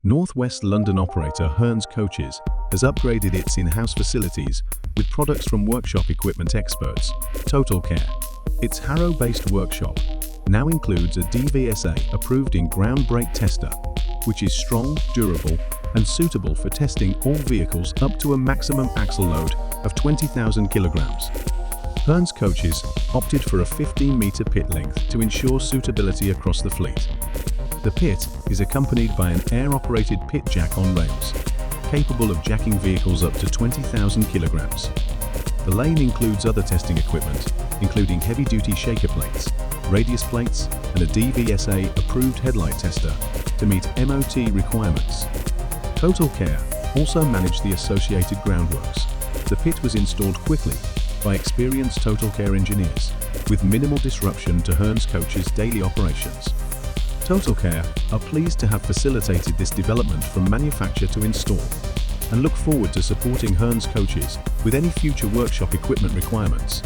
Northwest London operator Hearn'S Coaches has upgraded its in-house facilities with products from workshop equipment experts, Totalkare. Its Harrow-based workshop now includes a DVSA-approved in-ground brake tester, which is strong, durable, and suitable for testing all vehicles up to a maximum axle load of 20,000 kilograms. Hearn'S Coaches opted for a 15-meter pit length to ensure suitability across the fleet. The pit is accompanied by an air-operated pit jack on rails, capable of jacking vehicles up to 20,000 kilograms. The lane includes other testing equipment, including heavy-duty shaker plates, radius plates, and a DVSA-approved headlight tester to meet MOT requirements. Totalkare also managed the associated groundworks. The pit was installed quickly by experienced Totalkare engineers, with minimal disruption to Hearn'S Coaches' daily operations. Totalkare are pleased to have facilitated this development from manufacture to install, and look forward to supporting Hearn'S Coaches with any future workshop equipment requirements.